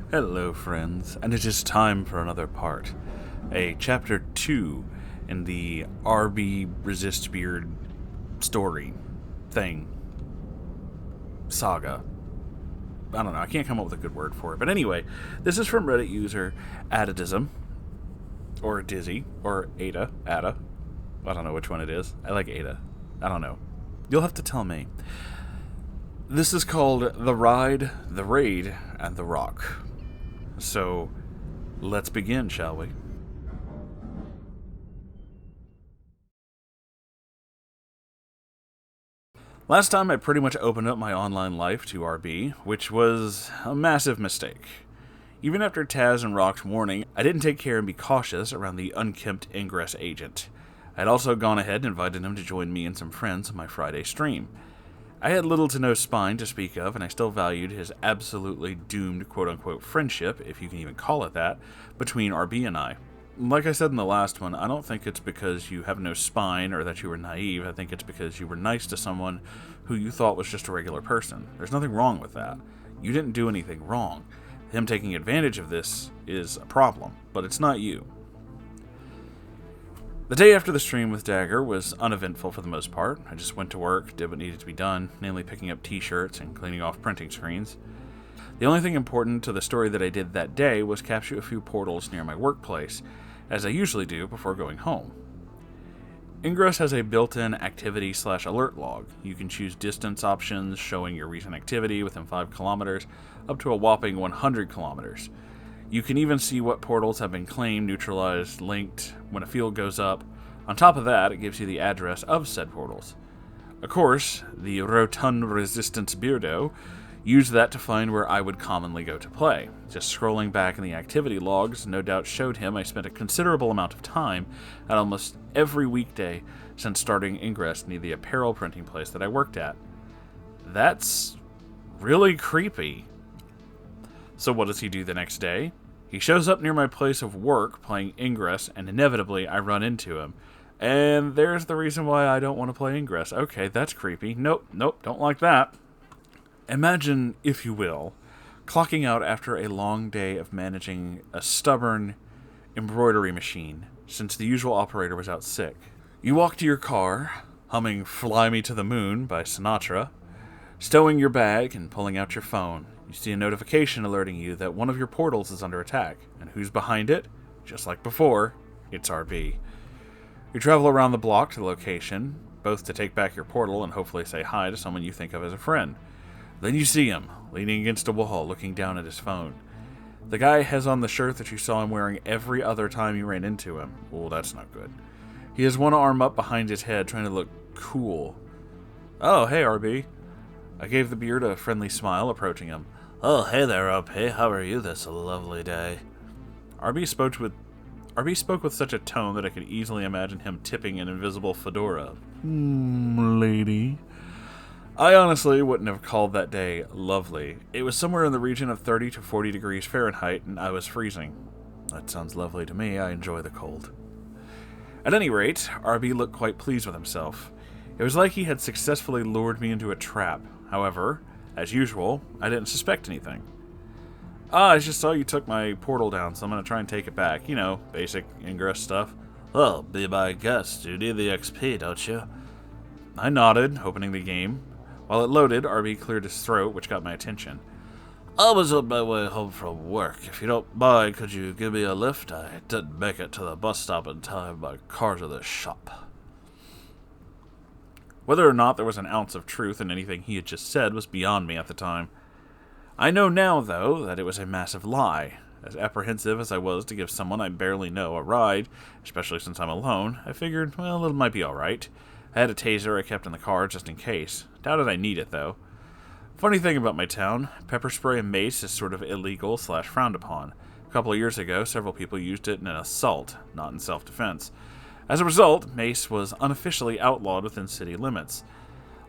Hello, friends, and it is time for another part. A chapter 2 in the RB Resistbeard story thing. Saga. I don't know, I can't come up with a good word for it. But anyway, this is from Reddit user Adadism, or Dizzy, or Ada. I don't know which one it is. I like Ada. I don't know. You'll have to tell me. This is called The Ride, The Raid, and The Rock. So, let's begin, shall we? Last time I pretty much opened up my online life to RB, which was a massive mistake. Even after Taz and Rock's warning, I didn't take care and be cautious around the unkempt Ingress agent. I'd also gone ahead and invited him to join me and some friends on my Friday stream. I had little to no spine to speak of, and I still valued his absolutely doomed quote-unquote friendship, if you can even call it that, between RB and I. Like I said in the last one, I don't think it's because you have no spine or that you were naive. I think it's because you were nice to someone who you thought was just a regular person. There's nothing wrong with that. You didn't do anything wrong. Him taking advantage of this is a problem, but it's not you. The day after the stream with Dagger was uneventful for the most part. I just went to work, did what needed to be done, namely picking up t-shirts and cleaning off printing screens. The only thing important to the story that I did that day was capture a few portals near my workplace, as I usually do before going home. Ingress has a built-in activity/alert log. You can choose distance options showing your recent activity within 5 kilometers, up to a whopping 100 kilometers. You can even see what portals have been claimed, neutralized, linked when a field goes up. On top of that, it gives you the address of said portals. Of course, the rotund resistance beardo used that to find where I would commonly go to play. Just scrolling back in the activity logs no doubt showed him I spent a considerable amount of time at almost every weekday since starting Ingress near the apparel printing place that I worked at. That's really creepy. So what does he do the next day? He shows up near my place of work playing Ingress, and inevitably I run into him. And there's the reason why I don't want to play Ingress. Okay, that's creepy. Nope, don't like that. Imagine, if you will, clocking out after a long day of managing a stubborn embroidery machine, since the usual operator was out sick. You walk to your car, humming Fly Me to the Moon by Sinatra, stowing your bag and pulling out your phone. You see a notification alerting you that one of your portals is under attack. And who's behind it? Just like before, it's RB. You travel around the block to the location, both to take back your portal and hopefully say hi to someone you think of as a friend. Then you see him, leaning against a wall, looking down at his phone. The guy has on the shirt that you saw him wearing every other time you ran into him. Oh, that's not good. He has one arm up behind his head, trying to look cool. Oh, hey, RB. I gave the beard a friendly smile, approaching him. Oh, hey there, RP. How are you this lovely day? RB spoke with such a tone that I could easily imagine him tipping an invisible fedora. Lady. I honestly wouldn't have called that day lovely. It was somewhere in the region of 30 to 40 degrees Fahrenheit, and I was freezing. That sounds lovely to me. I enjoy the cold. At any rate, RB looked quite pleased with himself. It was like he had successfully lured me into a trap. However, as usual, I didn't suspect anything. I just saw you took my portal down, so I'm going to try and take it back. You know, basic Ingress stuff. Well, be my guest. You need the XP, don't you? I nodded, opening the game. While it loaded, RB cleared his throat, which got my attention. I was on my way home from work. If you don't mind, could you give me a lift? I didn't make it to the bus stop in time. My car's in the shop. Whether or not there was an ounce of truth in anything he had just said was beyond me at the time. I know now, though, that it was a massive lie. As apprehensive as I was to give someone I barely know a ride, especially since I'm alone, I figured, well, it might be alright. I had a taser I kept in the car just in case. Doubted I'd need it, though. Funny thing about my town, pepper spray and mace is sort of illegal/frowned upon. A couple of years ago, several people used it in an assault, not in self-defense. As a result, mace was unofficially outlawed within city limits.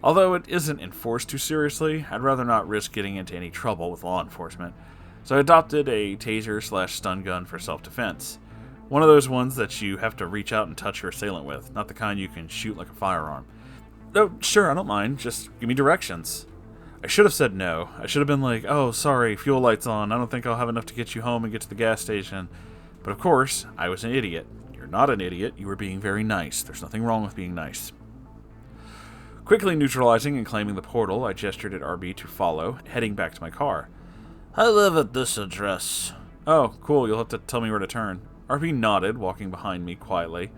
Although it isn't enforced too seriously, I'd rather not risk getting into any trouble with law enforcement, so I adopted a taser/stun gun for self-defense. One of those ones that you have to reach out and touch your assailant with, not the kind you can shoot like a firearm. Oh, sure, I don't mind, just give me directions. I should have said no. I should have been like, oh, sorry, fuel light's on. I don't think I'll have enough to get you home and get to the gas station. But of course, I was an idiot. You're not an idiot. You were being very nice. There's nothing wrong with being nice. Quickly neutralizing and claiming the portal, I gestured at RB to follow, heading back to my car. I live at this address. Oh, cool. You'll have to tell me where to turn. RB nodded, walking behind me quietly.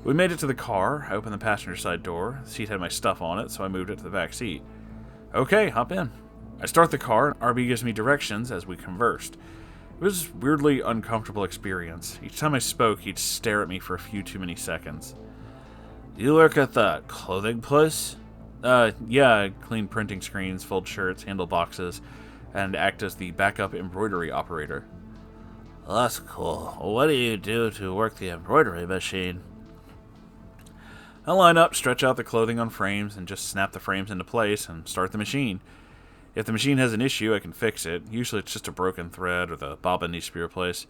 We made it to the car. I opened the passenger side door. The seat had my stuff on it, so I moved it to the back seat. Okay, hop in. I start the car, and RB gives me directions as we conversed. It was a weirdly uncomfortable experience. Each time I spoke, he'd stare at me for a few too many seconds. You work at that clothing place? Yeah, I clean printing screens, fold shirts, handle boxes, and act as the backup embroidery operator. Well, that's cool. What do you do to work the embroidery machine? I line up, stretch out the clothing on frames, and just snap the frames into place and start the machine. If the machine has an issue, I can fix it. Usually it's just a broken thread or the bobbin needs to be replaced.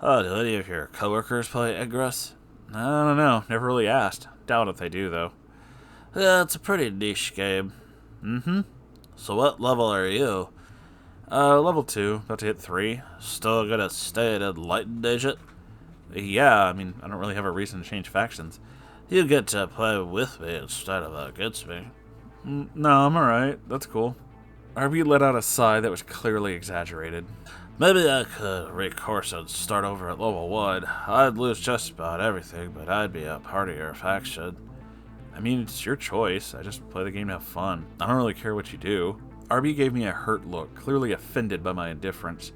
Oh, do any of your coworkers play Ingress? I don't know. Never really asked. Doubt if they do, though. Yeah, it's a pretty niche game. Mm-hmm. So what level are you? Level 2. About to hit 3. Still gonna stay an enlightened agent? Yeah, I mean, I don't really have a reason to change factions. You get to play with me instead of against me. No, I'm alright. That's cool. RB let out a sigh that was clearly exaggerated. Maybe I could recourse and start over at level 1. I'd lose just about everything, but I'd be a part of your faction. I mean, it's your choice. I just play the game to have fun. I don't really care what you do. RB gave me a hurt look, clearly offended by my indifference.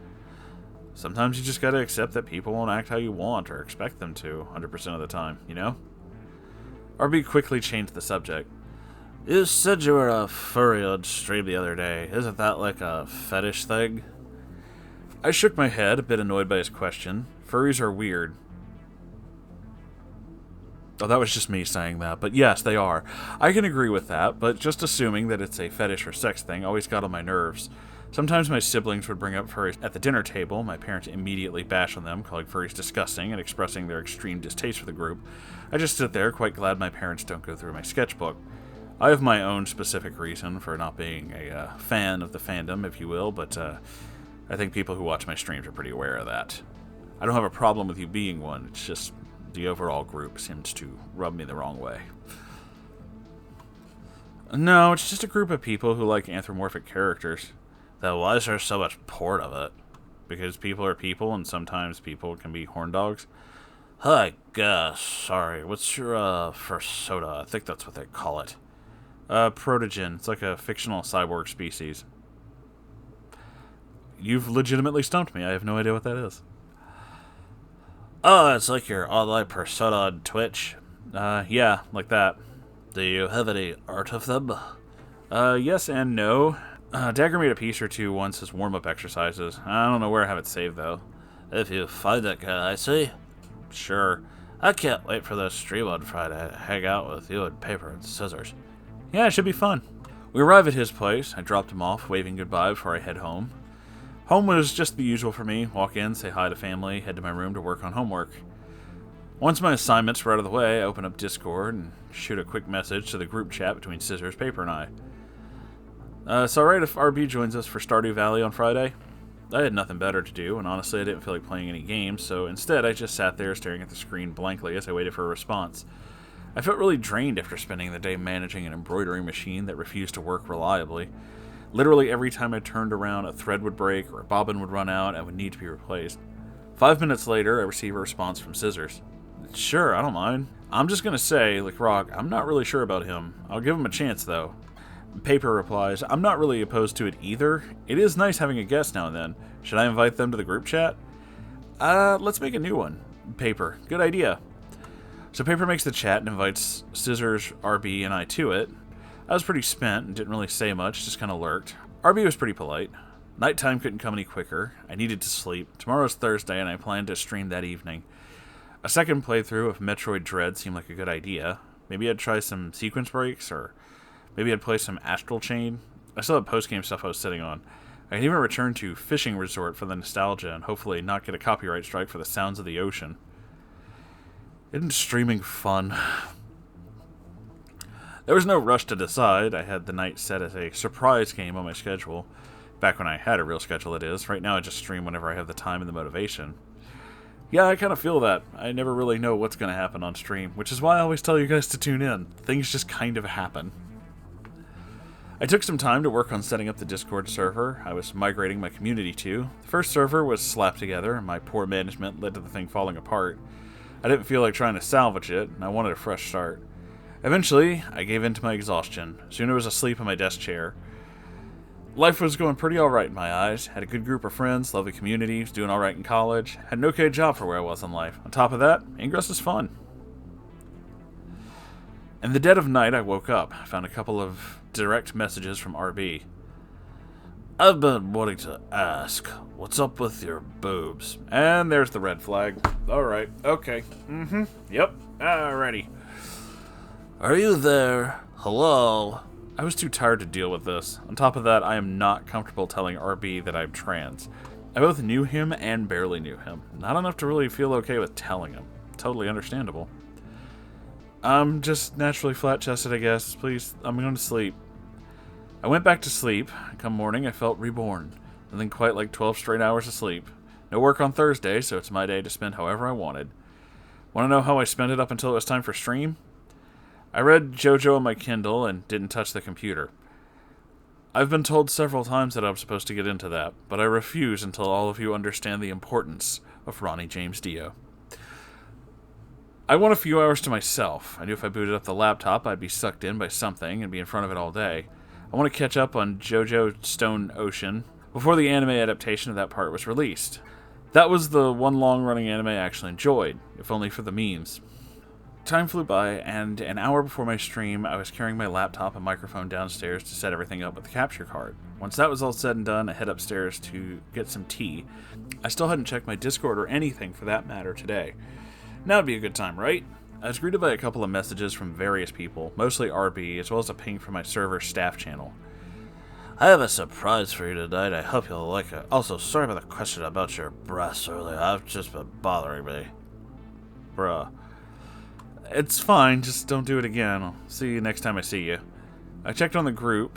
Sometimes you just gotta accept that people won't act how you want or expect them to 100% of the time, you know? RB quickly changed the subject. You said you were a furry on stream the other day. Isn't that like a fetish thing? I shook my head, a bit annoyed by his question. Furries are weird. Oh, that was just me saying that, but yes, they are. I can agree with that, but just assuming that it's a fetish or sex thing always got on my nerves. Sometimes my siblings would bring up furries at the dinner table. My parents immediately bash on them, calling furries disgusting and expressing their extreme distaste for the group. I just stood there, quite glad my parents don't go through my sketchbook. I have my own specific reason for not being a fan of the fandom, if you will, but I think people who watch my streams are pretty aware of that. I don't have a problem with you being one, it's just the overall group seems to rub me the wrong way. No, it's just a group of people who like anthropomorphic characters. Then why is there so much porn of it? Because people are people, and sometimes people can be horn dogs. I guess. Sorry. What's your first soda? I think that's what they call it. Protogen. It's like a fictional cyborg species. You've legitimately stumped me. I have no idea what that is. Oh, it's like your online persona on Twitch. Yeah, like that. Do you have any art of them? Yes and no. Dagger made a piece or two once as warm-up exercises. I don't know where I have it saved, though. If you find it, can I see? Sure. I can't wait for the stream on Friday to hang out with you and paper and scissors. Yeah, it should be fun. We arrive at his place. I dropped him off, waving goodbye before I head home. Home was just the usual for me. Walk in, say hi to family, head to my room to work on homework. Once my assignments were out of the way, I open up Discord and shoot a quick message to the group chat between Scissors, Paper, and I. It's alright if RB joins us for Stardew Valley on Friday? I had nothing better to do, and honestly I didn't feel like playing any games, so instead I just sat there staring at the screen blankly as I waited for a response. I felt really drained after spending the day managing an embroidery machine that refused to work reliably. Literally every time I turned around, a thread would break or a bobbin would run out and would need to be replaced. 5 minutes later, I receive a response from Scissors. Sure, I don't mind. I'm just gonna say, like Rock, I'm not really sure about him. I'll give him a chance, though. Paper replies, I'm not really opposed to it either. It is nice having a guest now and then. Should I invite them to the group chat? Let's make a new one. Paper, good idea. So Paper makes the chat and invites Scissors, RB, and I to it. I was pretty spent and didn't really say much, just kind of lurked. RB was pretty polite. Nighttime couldn't come any quicker. I needed to sleep. Tomorrow's Thursday and I planned to stream that evening. A second playthrough of Metroid Dread seemed like a good idea. Maybe I'd try some sequence breaks, or maybe I'd play some Astral Chain. I still have post-game stuff I was sitting on. I can even return to Fishing Resort for the nostalgia and hopefully not get a copyright strike for the sounds of the ocean. Isn't streaming fun? There was no rush to decide. I had the night set as a surprise game on my schedule. Back when I had a real schedule, it is. Right now I just stream whenever I have the time and the motivation. Yeah, I kind of feel that. I never really know what's going to happen on stream, which is why I always tell you guys to tune in. Things just kind of happen. I took some time to work on setting up the Discord server I was migrating my community to. The first server was slapped together, and my poor management led to the thing falling apart. I didn't feel like trying to salvage it, and I wanted a fresh start. Eventually, I gave in to my exhaustion. Soon I was asleep in my desk chair. Life was going pretty alright in my eyes. Had a good group of friends, lovely community, was doing alright in college. Had an okay job for where I was in life. On top of that, Ingress is fun. In the dead of night, I woke up. I found a couple of direct messages from RB. I've been wanting to ask, what's up with your boobs? And there's the red flag. Alright, okay. Yep, alrighty. Are you there? Hello? I was too tired to deal with this. On top of that, I am not comfortable telling RB that I'm trans. I both knew him and barely knew him. Not enough to really feel okay with telling him. Totally understandable. I'm just naturally flat-chested, I guess. Please, I'm going to sleep. I went back to sleep. Come morning, I felt reborn. Nothing quite like 12 straight hours of sleep. No work on Thursday, so it's my day to spend however I wanted. Want to know how I spent it up until it was time for stream? I read JoJo on my Kindle and didn't touch the computer. I've been told several times that I'm supposed to get into that, but I refuse until all of you understand the importance of Ronnie James Dio. I want a few hours to myself. I knew if I booted up the laptop, I'd be sucked in by something and be in front of it all day. I want to catch up on JoJo Stone Ocean before the anime adaptation of that part was released. That was the one long-running anime I actually enjoyed, if only for the memes. Time flew by, and an hour before my stream, I was carrying my laptop and microphone downstairs to set everything up with the capture card. Once that was all said and done, I head upstairs to get some tea. I still hadn't checked my Discord or anything for that matter today. Now would be a good time, right? I was greeted by a couple of messages from various people, mostly RB, as well as a ping from my server's staff channel. I have a surprise for you tonight. I hope you'll like it. Also, sorry about the question about your breasts earlier. I've just been bothering me. Bruh. It's fine, just don't do it again. I'll see you next time I see you. I checked on the group,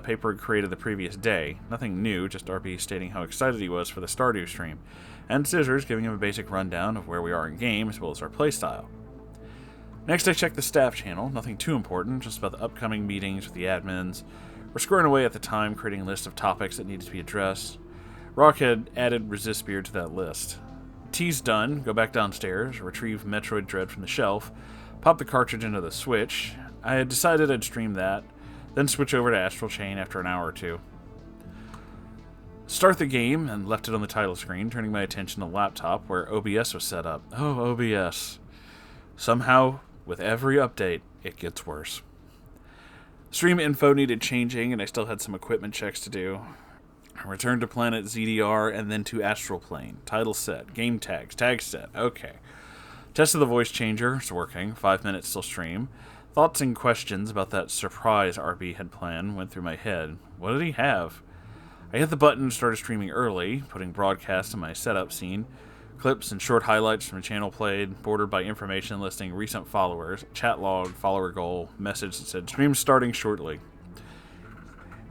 paper created the previous day. Nothing new, just RB stating how excited he was for the Stardew stream, and Scissors giving him a basic rundown of where we are in game, as well as our playstyle. Next I checked the staff channel, nothing too important, just about the upcoming meetings with the admins. We're squaring away at the time, creating a list of topics that needed to be addressed. Rock had added Resistbeard to that list. Tea's done, go back downstairs, retrieve Metroid Dread from the shelf, pop the cartridge into the Switch. I had decided I'd stream that, then switch over to Astral Chain after an hour or two. Start the game, and left it on the title screen, turning my attention to the laptop where OBS was set up. Oh, OBS. Somehow, with every update, it gets worse. Stream info needed changing, and I still had some equipment checks to do. I returned to Planet ZDR, and then to Astral Plane. Title set. Game tags. Tag set. Okay. Tested the voice changer. It's working. 5 minutes till stream. Thoughts and questions about that surprise RB had planned went through my head. What did he have? I hit the button and started streaming early, putting broadcast in my setup scene. Clips and short highlights from the channel played, bordered by information listing recent followers, chat log, follower goal, message that said stream starting shortly.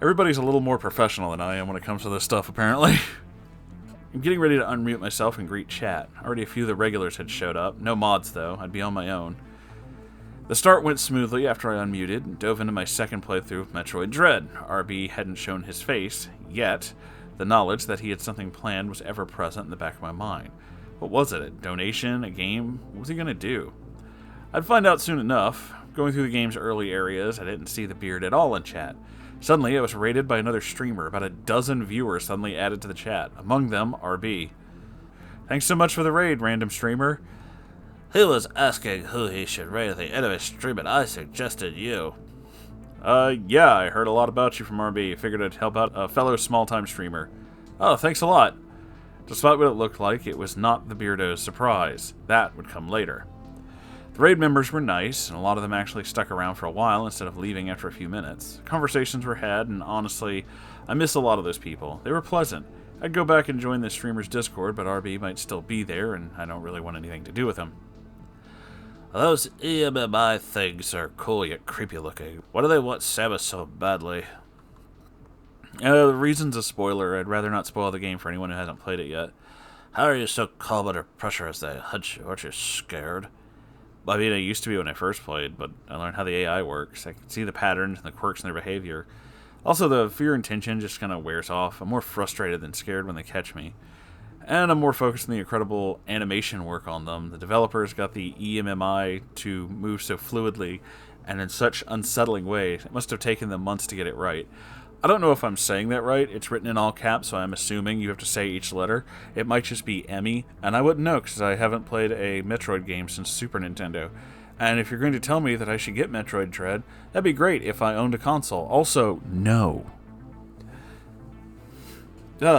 Everybody's a little more professional than I am when it comes to this stuff, apparently. I'm getting ready to unmute myself and greet chat. Already a few of the regulars had showed up. No mods, though. I'd be on my own. The start went smoothly after I unmuted and dove into my second playthrough of Metroid Dread. RB hadn't shown his face, yet. The knowledge that he had something planned was ever present in the back of my mind. What was it? A donation? A game? What was he going to do? I'd find out soon enough. Going through the game's early areas, I didn't see the beard at all in chat. Suddenly, I was raided by another streamer. About a dozen viewers suddenly added to the chat. Among them, RB. Thanks so much for the raid, random streamer. He was asking who he should raid at the end of his stream, and I suggested you. Yeah, I heard a lot about you from RB. Figured I'd help out a fellow small-time streamer. Oh, thanks a lot. Despite what it looked like, it was not the Beardo's surprise. That would come later. The raid members were nice, and a lot of them actually stuck around for a while instead of leaving after a few minutes. Conversations were had, and honestly, I miss a lot of those people. They were pleasant. I'd go back and join the streamer's Discord, but RB might still be there, and I don't really want anything to do with him. Those EMMI things are cool yet creepy looking. Why do they want Samus so badly? The reason's a spoiler. I'd rather not spoil the game for anyone who hasn't played it yet. How are you so calm under pressure as they hunt you? Aren't you scared? I mean, I used to be when I first played, but I learned how the AI works. I can see the patterns and the quirks in their behavior. Also, the fear and tension just kind of wears off. I'm more frustrated than scared when they catch me. And I'm more focused on the incredible animation work on them. The developers got the EMMI to move so fluidly and in such unsettling ways. It must have taken them months to get it right. I don't know if I'm saying that right. It's written in all caps, so I'm assuming you have to say each letter. It might just be Emmy, and I wouldn't know because I haven't played a Metroid game since Super Nintendo. And if you're going to tell me that I should get Metroid Dread, that'd be great if I owned a console. Also, no.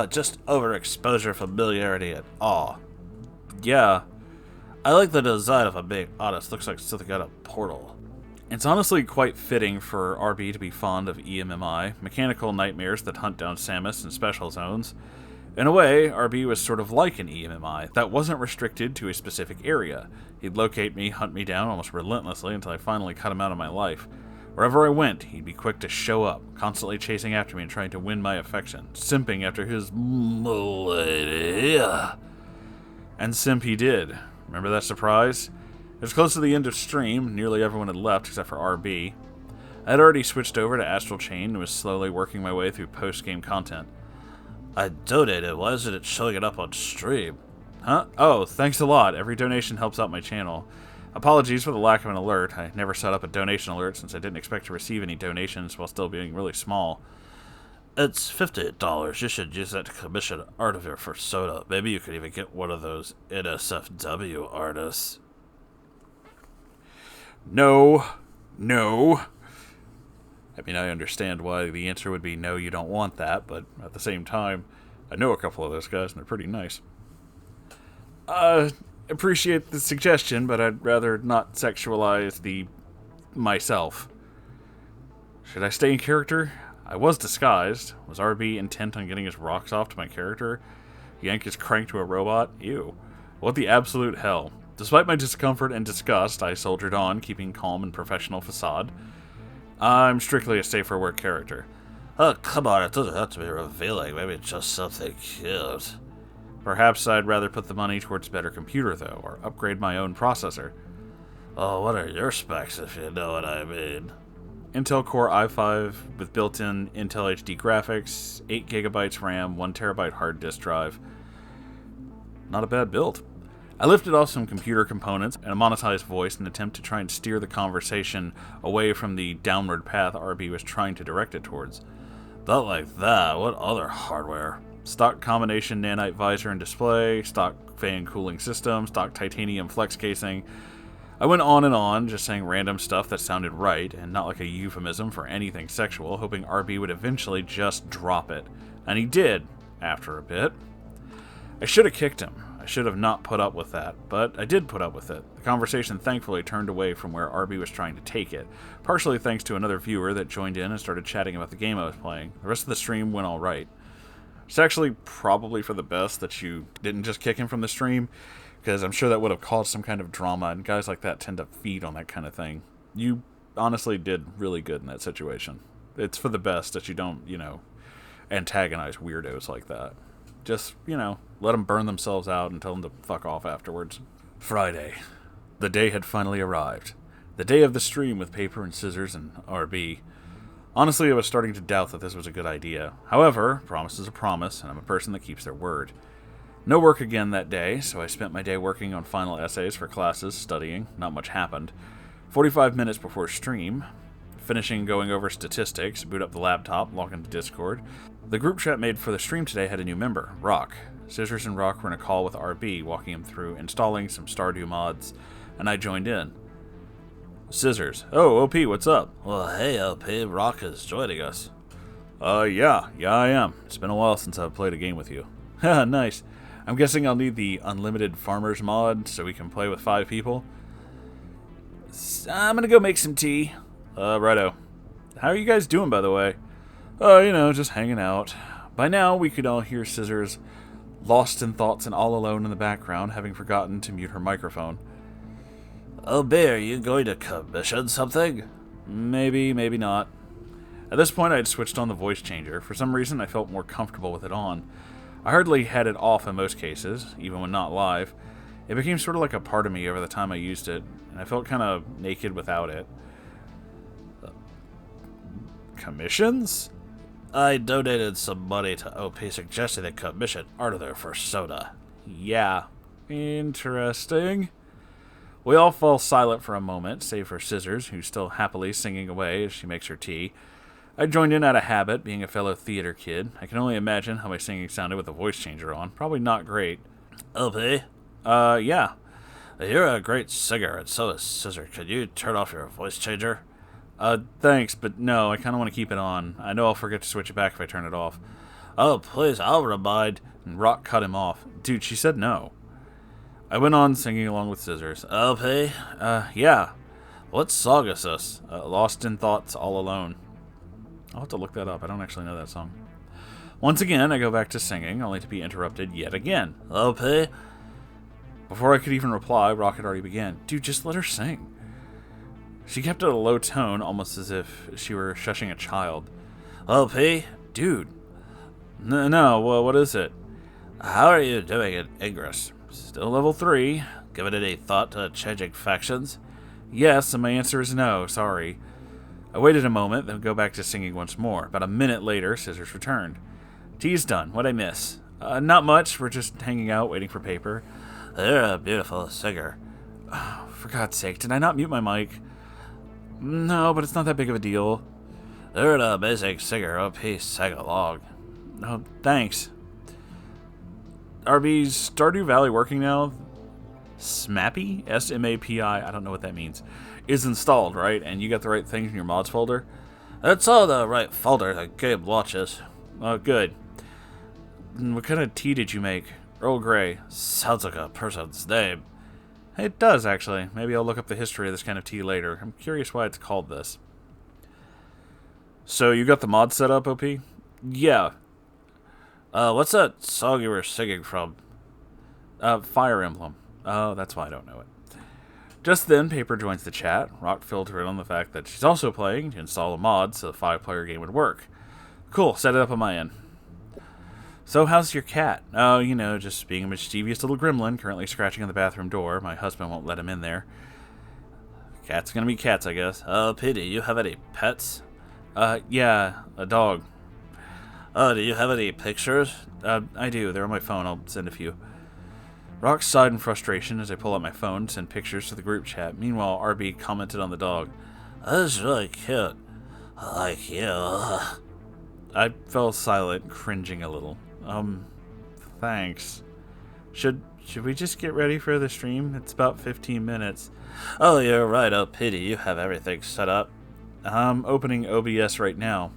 Just overexposure, familiarity, and awe. Yeah. I like the design, if I'm being honest. Looks like something out of Portal. It's honestly quite fitting for RB to be fond of EMMI, mechanical nightmares that hunt down Samus in special zones. In a way, RB was sort of like an EMMI that wasn't restricted to a specific area. He'd locate me, hunt me down almost relentlessly until I finally cut him out of my life. Wherever I went, he'd be quick to show up, constantly chasing after me and trying to win my affection, simping after his lady. And simp he did. Remember that surprise? It was close to the end of stream. Nearly everyone had left except for RB. I had already switched over to Astral Chain and was slowly working my way through post-game content. I donated. Why isn't it showing it up on stream? Huh? Oh, thanks a lot. Every donation helps out my channel. Apologies for the lack of an alert. I never set up a donation alert since I didn't expect to receive any donations while still being really small. It's $50. You should use that to commission art of your first soda. Maybe you could even get one of those NSFW artists. No. I mean, I understand why the answer would be no, you don't want that, but at the same time, I know a couple of those guys and they're pretty nice. Appreciate the suggestion, but I'd rather not sexualize myself. Should I stay in character? I was disguised. Was RB intent on getting his rocks off to my character? Yank his crank to a robot? Ew. What the absolute hell? Despite my discomfort and disgust, I soldiered on, keeping calm and professional facade. I'm strictly a safe-for-work character. Oh, come on, it doesn't have to be revealing. Maybe it's just something cute. Perhaps I'd rather put the money towards a better computer, though, or upgrade my own processor. Oh, what are your specs, if you know what I mean? Intel Core i5 with built-in Intel HD graphics, 8GB RAM, 1TB hard disk drive. Not a bad build. I lifted off some computer components and a monetized voice in an attempt to try and steer the conversation away from the downward path RB was trying to direct it towards. Not like that. What other hardware? Stock combination nanite visor and display, stock fan cooling system, stock titanium flex casing. I went on and on, just saying random stuff that sounded right, and not like a euphemism for anything sexual, hoping RB would eventually just drop it. And he did, after a bit. I should have kicked him. I should have not put up with that, but I did put up with it. The conversation thankfully turned away from where RB was trying to take it, partially thanks to another viewer that joined in and started chatting about the game I was playing. The rest of the stream went alright. It's actually probably for the best that you didn't just kick him from the stream, because I'm sure that would have caused some kind of drama, and guys like that tend to feed on that kind of thing. You honestly did really good in that situation. It's for the best that you don't, antagonize weirdos like that. Just, let them burn themselves out and tell them to fuck off afterwards. Friday. The day had finally arrived. The day of the stream with paper and scissors and RB. Honestly, I was starting to doubt that this was a good idea. However, promise is a promise, and I'm a person that keeps their word. No work again that day, so I spent my day working on final essays for classes, studying. Not much happened. 45 minutes before stream, finishing going over statistics, boot up the laptop, log into Discord. The group chat made for the stream today had a new member, Rock. Scissors and Rock were in a call with RB, walking him through installing some Stardew mods, and I joined in. Scissors. Oh, OP, what's up? Well, hey, OP, Rock is joining us. Yeah, I am. It's been a while since I've played a game with you. Haha, nice. I'm guessing I'll need the unlimited farmers mod so we can play with 5 people. I'm gonna go make some tea. Righto. How are you guys doing, by the way? Just hanging out. By now, we could all hear Scissors lost in thoughts and all alone in the background, having forgotten to mute her microphone. Oh, Bear, are you going to commission something? Maybe, maybe not. At this point, I had switched on the voice changer. For some reason, I felt more comfortable with it on. I hardly had it off in most cases, even when not live. It became sort of like a part of me over the time I used it, and I felt kind of naked without it. Commissions? I donated some money to OP suggesting they commission art of their first soda. Yeah. Interesting. We all fall silent for a moment, save for Scissors, who's still happily singing away as she makes her tea. I joined in out of habit, being a fellow theater kid. I can only imagine how my singing sounded with the voice changer on. Probably not great. OP? Yeah. You're a great singer, and so is Scissor. Could you turn off your voice changer? Thanks, but no, I kind of want to keep it on. I know I'll forget to switch it back if I turn it off. Oh, please, I'll remind. And Rock cut him off. Dude, she said no. I went on singing along with Scissors. OP? Yeah. What song is this? Lost in Thoughts, All Alone. I'll have to look that up. I don't actually know that song. Once again, I go back to singing, only to be interrupted yet again. OP? Before I could even reply, Rock had already began. Dude, just let her sing. She kept it at a low tone, almost as if she were shushing a child. OP? Dude. No, what is it? How are you doing in Ingress? Still level 3. Given any thought to changing factions? Yes, and my answer is no, sorry. I waited a moment, then go back to singing once more. About a minute later, Scissors returned. Tea's done. What'd I miss? Not much. We're just hanging out, waiting for paper. You're a beautiful singer. Oh, for God's sake, did I not mute my mic? No, but it's not that big of a deal. You're an amazing singer. OP sang along. Oh, thanks. RB's Stardew Valley working now? SMAPI? S-M-A-P-I, I don't know what that means. Is installed, right? And you got the right things in your mods folder? It's all the right folder the game launches. Oh, good. What kind of tea did you make? Earl Grey. Sounds like a person's name. It does, actually. Maybe I'll look up the history of this kind of tea later. I'm curious why it's called this. So, you got the mod set up, OP? Yeah. What's that song you were singing from? Fire Emblem. Oh, that's why I don't know it. Just then, Paper joins the chat. Rock filled her in on the fact that she's also playing to install a mod so the 5-player game would work. Cool, set it up on my end. So, how's your cat? Oh, you know, just being a mischievous little gremlin, currently scratching on the bathroom door. My husband won't let him in there. Cats gonna be cats, I guess. Oh, pity, you have any pets? Yeah, a dog. Oh, do you have any pictures? I do. They're on my phone. I'll send a few. Rock sighed in frustration as I pull out my phone to send pictures to the group chat. Meanwhile, RB commented on the dog. That's really cute. I like you. I fell silent, cringing a little. Thanks. Should we just get ready for the stream? It's about 15 minutes. Oh, you're right. Oh, pity, you have everything set up. I'm opening OBS right now.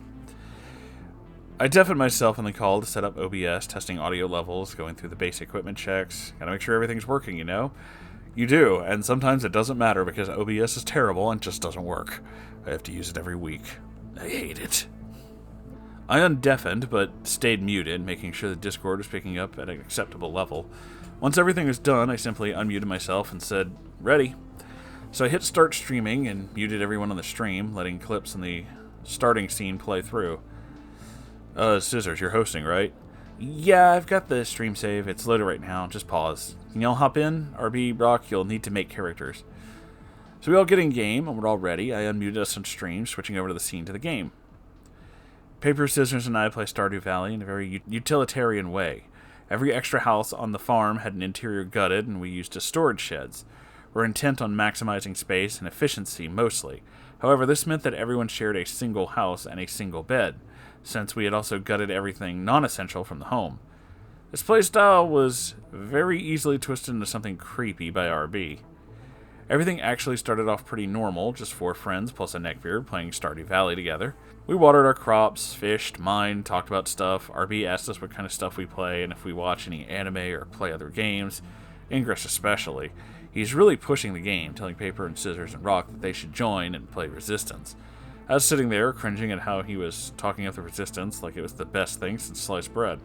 I deafened myself in the call to set up OBS, testing audio levels, going through the basic equipment checks. Gotta make sure everything's working, you know? You do, and sometimes it doesn't matter because OBS is terrible and just doesn't work. I have to use it every week. I hate it. I undeafened, but stayed muted, making sure the Discord was picking up at an acceptable level. Once everything was done, I simply unmuted myself and said, ready. So I hit start streaming and muted everyone on the stream, letting clips in the starting scene play through. Scissors, you're hosting, right? Yeah, I've got the stream save. It's loaded right now. Just pause. Can y'all hop in? RB, Rock, you'll need to make characters. So we all get in game, and we're all ready. I unmuted us on stream, switching over to the scene to the game. Paper, Scissors, and I play Stardew Valley in a very utilitarian way. Every extra house on the farm had an interior gutted, and we used as storage sheds. We're intent on maximizing space and efficiency, mostly. However, this meant that everyone shared a single house and a single bed, since we had also gutted everything non-essential from the home. This playstyle was very easily twisted into something creepy by RB. Everything actually started off pretty normal, just 4 friends plus a neckbeard playing Stardew Valley together. We watered our crops, fished, mined, talked about stuff. RB asked us what kind of stuff we play and if we watch any anime or play other games, Ingress especially. He's really pushing the game, telling Paper and Scissors and Rock that they should join and play Resistance. I was sitting there, cringing at how he was talking up the Resistance like it was the best thing since sliced bread.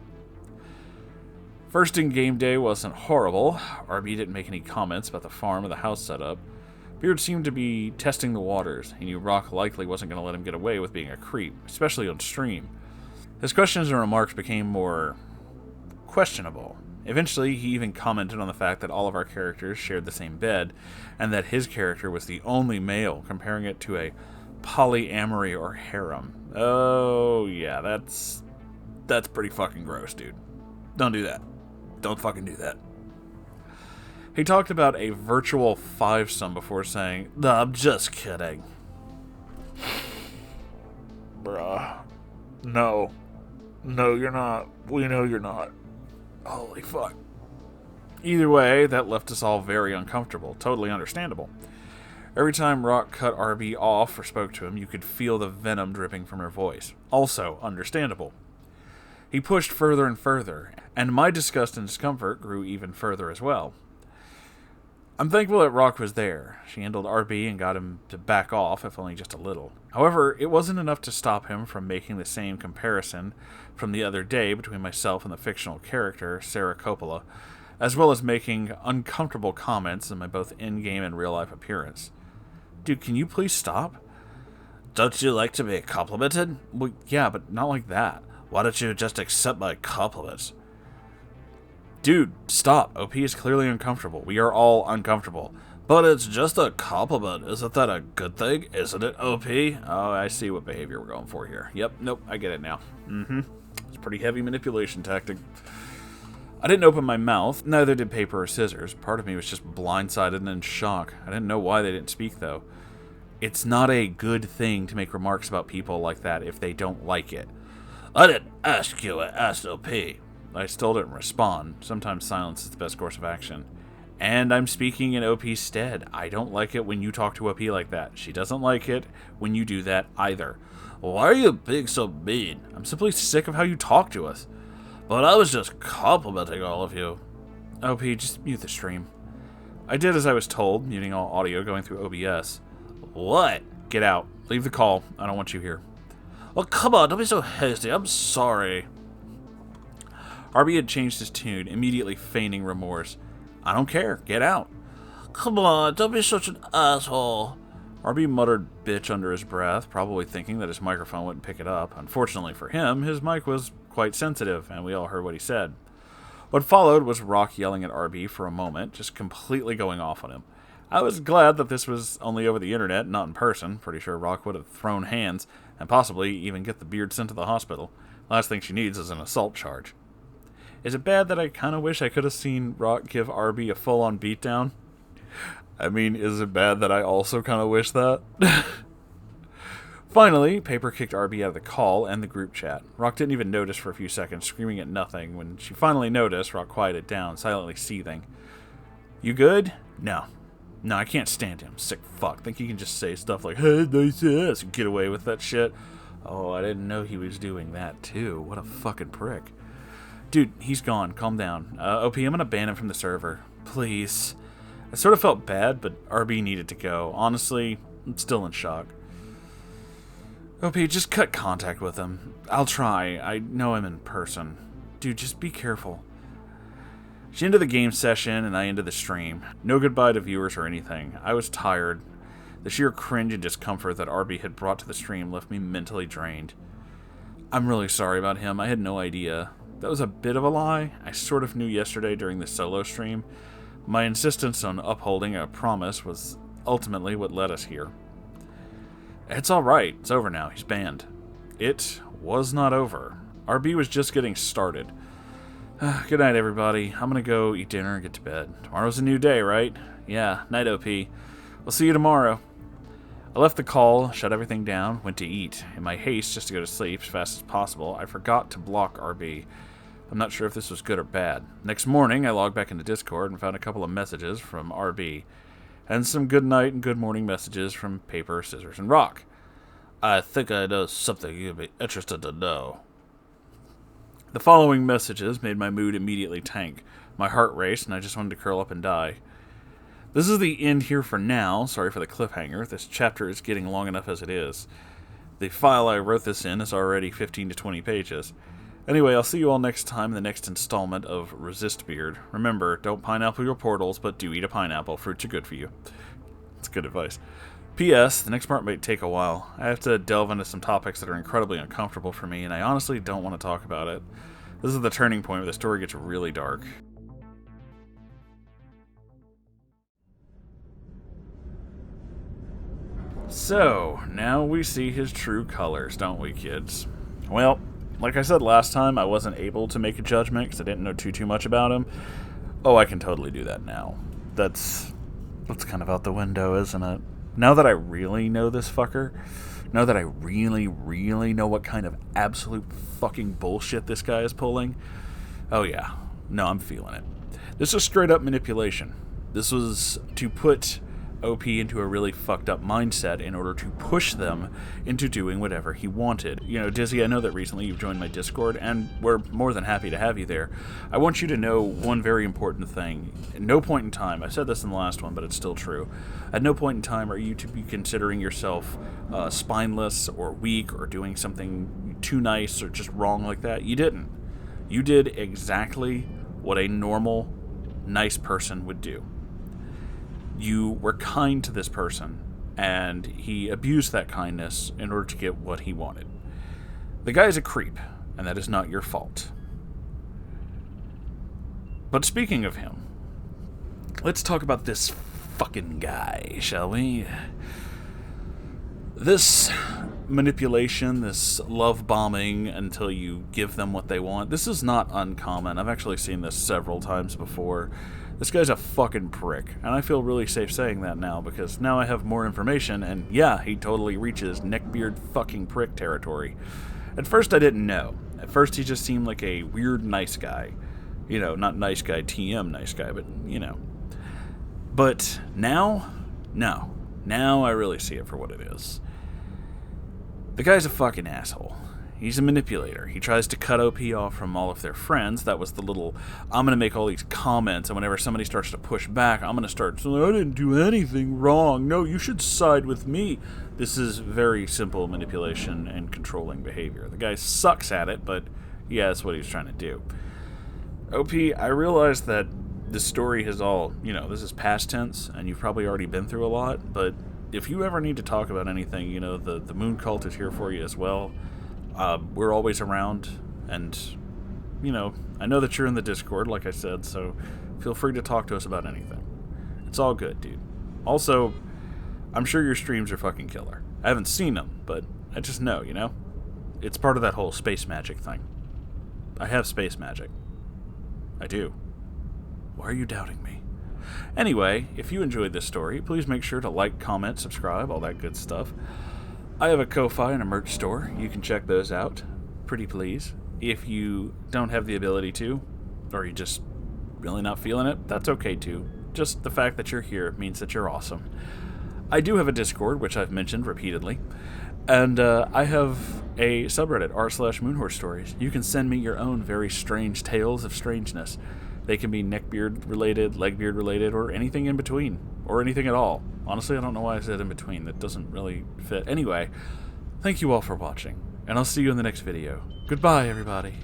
First in-game day wasn't horrible. RB didn't make any comments about the farm or the house setup. Beard seemed to be testing the waters. He knew Rock likely wasn't going to let him get away with being a creep, especially on stream. His questions and remarks became more questionable. Eventually, he even commented on the fact that all of our characters shared the same bed, and that his character was the only male, comparing it to a polyamory or harem. Oh, yeah, that's pretty fucking gross, dude. Don't do that. Don't fucking do that. He talked about a virtual fivesome before saying, "No, I'm just kidding." Bruh. No. No, you're not. We know you're not. Holy fuck. Either way, that left us all very uncomfortable. Totally understandable. Every time Rock cut RB off or spoke to him, you could feel the venom dripping from her voice. Also understandable. He pushed further and further, and my disgust and discomfort grew even further as well. I'm thankful that Rock was there. She handled RB and got him to back off, if only just a little. However, it wasn't enough to stop him from making the same comparison from the other day between myself and the fictional character, Sarah Coppola, as well as making uncomfortable comments in my both in-game and real-life appearance. Dude, can you please stop? Don't you like to be complimented? Well, yeah, but not like that. Why don't you just accept my compliments? Dude, stop. OP is clearly uncomfortable. We are all uncomfortable. But it's just a compliment. Isn't that a good thing? Isn't it, OP? Oh, I see what behavior we're going for here. Yep, nope, I get it now. It's a pretty heavy manipulation tactic. I didn't open my mouth. Neither did Paper or Scissors. Part of me was just blindsided and in shock. I didn't know why they didn't speak, though. It's not a good thing to make remarks about people like that if they don't like it. I didn't ask you, I asked OP. I still didn't respond. Sometimes silence is the best course of action. And I'm speaking in OP's stead. I don't like it when you talk to OP like that. She doesn't like it when you do that either. Why are you being so mean? I'm simply sick of how you talk to us. But I was just complimenting all of you. OP, just mute the stream. I did as I was told, muting all audio going through OBS. What? Get out. Leave the call. I don't want you here. Oh, come on. Don't be so hasty. I'm sorry. RB had changed his tune, immediately feigning remorse. I don't care. Get out. Come on. Don't be such an asshole. RB muttered bitch under his breath, probably thinking that his microphone wouldn't pick it up. Unfortunately for him, his mic was quite sensitive, and we all heard what he said. What followed was Rock yelling at RB for a moment, just completely going off on him. I was glad that this was only over the internet, not in person. Pretty sure Rock would have thrown hands, and possibly even get the beard sent to the hospital. Last thing she needs is an assault charge. Is it bad that I kind of wish I could have seen Rock give RB a full-on beatdown? I mean, is it bad that I also kind of wish that? Finally, Paper kicked RB out of the call and the group chat. Rock didn't even notice for a few seconds, screaming at nothing. When she finally noticed, Rock quieted down, silently seething. You good? No. No, I can't stand him. Sick fuck. Think he can just say stuff like, hey, nice ass, and get away with that shit? Oh, I didn't know he was doing that, too. What a fucking prick. Dude, he's gone. Calm down. OP, I'm gonna ban him from the server. Please. I sort of felt bad, but RB needed to go. Honestly, I'm still in shock. OP, just cut contact with him. I'll try. I know him in person. Dude, just be careful. She ended the game session, and I ended the stream. No goodbye to viewers or anything. I was tired. The sheer cringe and discomfort that RB had brought to the stream left me mentally drained. I'm really sorry about him. I had no idea. That was a bit of a lie. I sort of knew yesterday during the solo stream. My insistence on upholding a promise was ultimately what led us here. It's alright. It's over now. He's banned. It was not over. RB was just getting started. Good night, everybody. I'm gonna go eat dinner and get to bed. Tomorrow's a new day, right? Yeah, night, OP. We'll see you tomorrow. I left the call, shut everything down, went to eat. In my haste just to go to sleep as fast as possible, I forgot to block RB. I'm not sure if this was good or bad. Next morning, I logged back into Discord and found a couple of messages from RB, and some good night and good morning messages from Paper, Scissors, and Rock. I think I know something you'd be interested to know. The following messages made my mood immediately tank. My heart raced, and I just wanted to curl up and die. This is the end here for now. Sorry for the cliffhanger. This chapter is getting long enough as it is. The file I wrote this in is already 15 to 20 pages. Anyway, I'll see you all next time in the next installment of Resistbeard. Remember, don't pineapple your portals, but do eat a pineapple. Fruits are good for you. It's good advice. P.S. The next part might take a while. I have to delve into some topics that are incredibly uncomfortable for me, and I honestly don't want to talk about it. This is the turning point where the story gets really dark. So, now we see his true colors, don't we, kids? Well, like I said last time, I wasn't able to make a judgment because I didn't know too much about him. Oh, I can totally do that now. That's kind of out the window, isn't it? Now that I really know this fucker, now that I really, really know what kind of absolute fucking bullshit this guy is pulling, oh yeah, no, I'm feeling it. This is straight up manipulation. This was to put OP into a really fucked up mindset in order to push them into doing whatever he wanted. You know, Dizzy, I know that recently you've joined my Discord, and we're more than happy to have you there. I want you to know one very important thing. At no point in time, I said this in the last one, but it's still true, at no point in time are you to be considering yourself spineless or weak or doing something too nice or just wrong like that. You didn't. You did exactly what a normal, nice person would do. You were kind to this person, and he abused that kindness in order to get what he wanted. The guy's a creep, and that is not your fault. But speaking of him, let's talk about this fucking guy, shall we? This manipulation, this love bombing until you give them what they want, this is not uncommon. I've actually seen this several times before. This guy's a fucking prick, and I feel really safe saying that now, because now I have more information, and yeah, he totally reaches neckbeard fucking prick territory. At first I didn't know. At first he just seemed like a weird nice guy. You know, not nice guy, TM nice guy, but, you know. But now, no. Now I really see it for what it is. The guy's a fucking asshole. He's a manipulator. He tries to cut OP off from all of their friends. That was the little, I'm going to make all these comments, and whenever somebody starts to push back, I'm going to start saying, I didn't do anything wrong. No, you should side with me. This is very simple manipulation and controlling behavior. The guy sucks at it, but yeah, that's what he's trying to do. OP, I realize that this story has all, you know, this is past tense, and you've probably already been through a lot, but if you ever need to talk about anything, you know, the moon cult is here for you as well. We're always around, and, you know, I know that you're in the Discord, like I said, so feel free to talk to us about anything. It's all good, dude. Also, I'm sure your streams are fucking killer. I haven't seen them, but I just know, you know? It's part of that whole space magic thing. I have space magic. I do. Why are you doubting me? Anyway, if you enjoyed this story, please make sure to like, comment, subscribe, all that good stuff. I have a Ko-Fi and a merch store. You can check those out. Pretty please. If you don't have the ability to, or you're just really not feeling it, that's okay too. Just the fact that you're here means that you're awesome. I do have a Discord, which I've mentioned repeatedly, and I have a subreddit, r/Moonhorse stories. You can send me your own very strange tales of strangeness. They can be neckbeard related, legbeard related, or anything in between, or anything at all. Honestly, I don't know why I said in between. That doesn't really fit. Anyway, thank you all for watching, and I'll see you in the next video. Goodbye, everybody.